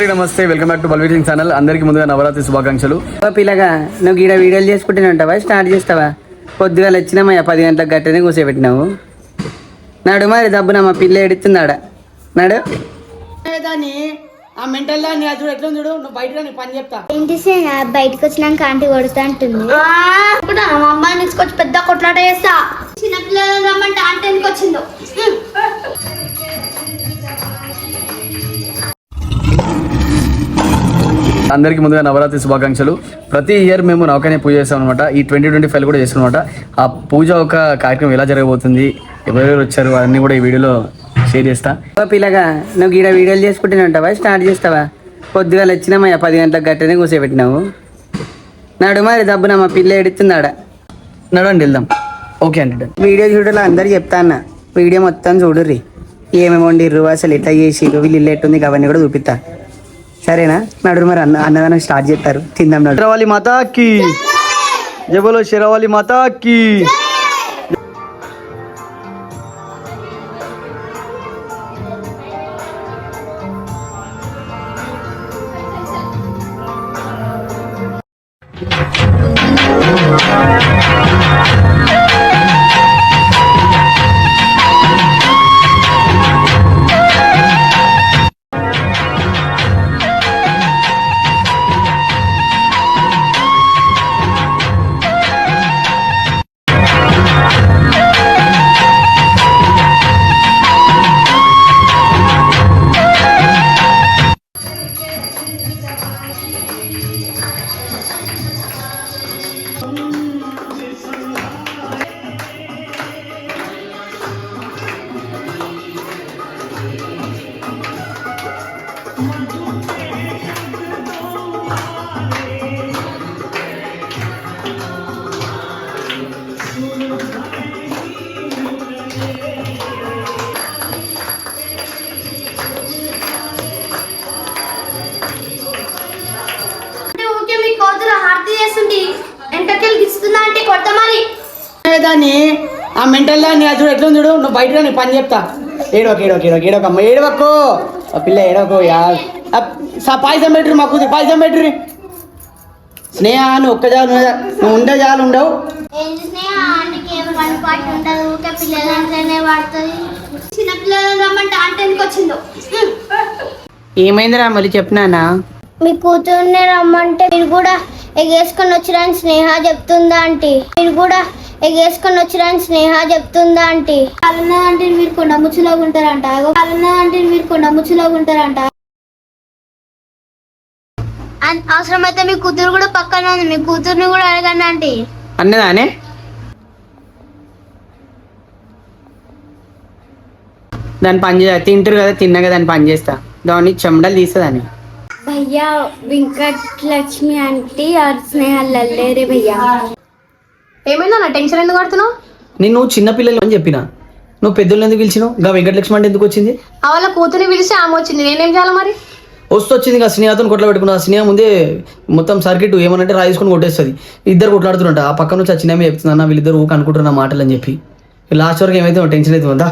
నమస్తే, welcome back to బల్వీరింగ్ channel. అందరికి ముందుగా నవరాత్రి శుభాకాంక్షలు. పిల్లగా నువ్వు గీడ వీడియోలు చేసుకుంటూనే ఉంటావా? స్టార్ట్ చేస్తావా? పొద్దుగా వచ్చినామయ్యా 10 గంటలకు గట్టనే కూర్చోబెట్టినావు. నాడు మరి దబ్బున మా పిల్ల ఎడుతున్నాడా నాడు దాన్ని ఆ మెంటల్ దాన్ని చూడు ఎట్లా చూడు. నువ్వు బయట నీ పని చెప్తా. ఏంటి బయటకు వచ్చినాక ఆంటీ కొడుతా అంటుంది. మా అమ్మాయిని తీసుకొచ్చి పెద్ద కొట్లాట చేస్తా. చిన్నపిల్లలను రమ్మంటే ఆంటీ ఎందుకు వచ్చిందో. అందరికి ముందుగా నవరాత్రి శుభాకాంక్షలు. ప్రతి ఇయర్ మేము నవకనే పూజ చేస్తాం అనమాట. ఈ 2025 కూడా చేస్తాం అనమాట. ఆ పూజ ఒక కార్యక్రమం ఎలా జరగబోతుంది, ఎవరెవరు వచ్చారు అన్నీ కూడా ఈ వీడియోలో షేర్ చేస్తా. పిల్లగా నువ్వు గీడ వీడియోలు చేసుకుంటూనే ఉంటావా? స్టార్ట్ చేస్తావా? పొద్దుగా వచ్చినామయ్యా 10 గంటలకు గట్టనే కూర్చోబెట్టినావు. నాడు మరి దబ్బున మా పిల్ల ఎడుతున్నాడా నడండి వెళ్దాం. ఓకే అండి. వీడియో చూడాలి అందరు చెప్తా అన్న. వీడియో మొత్తం చూడుర్రి. ఏమేమి వండిర్రు, అసలు ఎట్లా చేసిర్రు, వీళ్ళు ఇల్లు ఎట్టుంది అవన్నీ కూడా చూపిస్తా. సరేనా? నడు మరి అన్నదానం స్టార్ట్ చేస్తారు. తిందాం. నడు. शेरावाली माता की जय बोलो, शेरावाली माता की. దాన్ని ఆ మెంటల్ దాన్ని చూడు ఎట్లా చూడు. నువ్వు బయట నీ పని చెప్తా. ఏడవకమ్మ ఏడవకు. ఆ పిల్ల ఏడవకు. పాయసం పెట్టురు, మా కూతురు పాయసం పెట్టుర్రి. స్నేహ నువ్వు ఒక్క చాలు, నువ్వు ఉండే చాలు ఉండవు. చిన్నపిల్లలను రమ్మంటే ఆంటీ ఎందుకు వచ్చిందో. ఏమైందిరా మళ్ళీ చెప్పినానా? మీ కూతుర్ని రమ్మంటే మీరు కూడా ఎగేసుకొని వచ్చిరని స్నేహ చెప్తుందా ఆంటీ. మీరు కూడా ఎగేసుకొని వచ్చిరని స్నేహ చెప్తుందా ఆంటీ. అలున్నదంటే మీరు కొండముచ్చులోకి ఉంటారంట. అలున్నదంటే మీరు కొండముచ్చులోకి ఉంటారంట. అవసరమైతే మీ కూతురు కూడా పక్కన ఉంది. మీ కూతుర్ని కూడా అడగండి ఆంటీ అన్నదానే. దాన్ని పని చేస్తా. తింటారు కదా, తిన్నాక దాన్ని పని చేస్తా. దాన్ని చెమటలు తీస్తుందని. भैया వెంకట్ లక్ష్మి ఆంటీ और స్నేహ లల్లే రే భయ్యా. ఏమైందా? నా టెన్షన్ ఎందుకు పడుతున్నావు? నేను చిన్న పిల్లలు అని చెప్పిన, నువ్వు పెద్దోళ్ళు ఎందుకు పిలిచినావు? గా వెంకటలక్ష్మి అంటే ఎందుకు వచ్చింది? వాళ్ళ కూతురిని పిలిస్తే ఆమె వచ్చింది, నేనేం చేయాలి మరి? వచ్చింది కదా, స్నేహతో కొట్ల పెట్టుకున్నా. స్నేహ ముందే మొత్తం సర్కిట్ ఏమనంటే రాయించుకొని కొట్టేస్తుంది. ఇద్దరు కొట్లాడుతుంట. ఆ పక్క నుంచి ఆ చిన్న చెప్తుంది, అన్న వీళ్ళిద్దరు ఊక అనుకుంటున్న మాటలు అని చెప్పి. లాస్ట్ వరకు ఏమైతే టెన్షన్ అవుతుందా?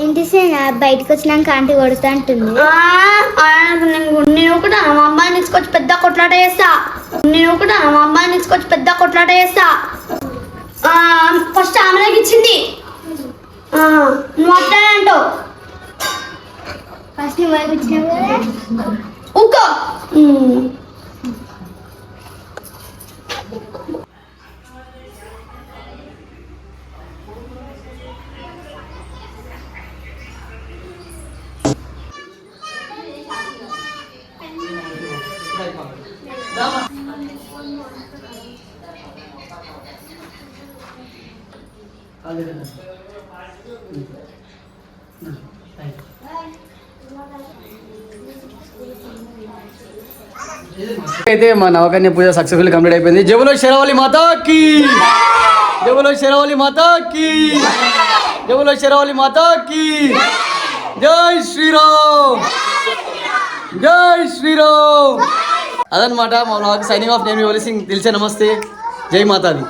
ఏంటి బయటకు వచ్చినాక ఆంటీ కొడుతా అంటుంది. నేను కూడా మా అమ్మాయిని తీసుకొచ్చి పెద్ద కొట్లాట చేస్తా. ఫస్ట్ ఆమెకి ఇచ్చింది. నువ్వు అట్టానంటావు. ఫస్ట్ నువ్వు వైపు ఇచ్చినావు కదా. ఊకో. అదే అయితే మా నవకన్య పూజ సక్సెస్ఫుల్ కంప్లీట్ అయిపోయింది. జబులో శరవలి మాతాకి, జబులో శరవలి మాతాకి, జబులో శరవలి మాతాకి. జై శ్రీరామ్, జై శ్రీరామ్. అదనమాట మా వ్లాగ్ సైనింగ్ ఆఫ్. నేను సింగ్ తెలిసే నమస్తే, జై మాతాది.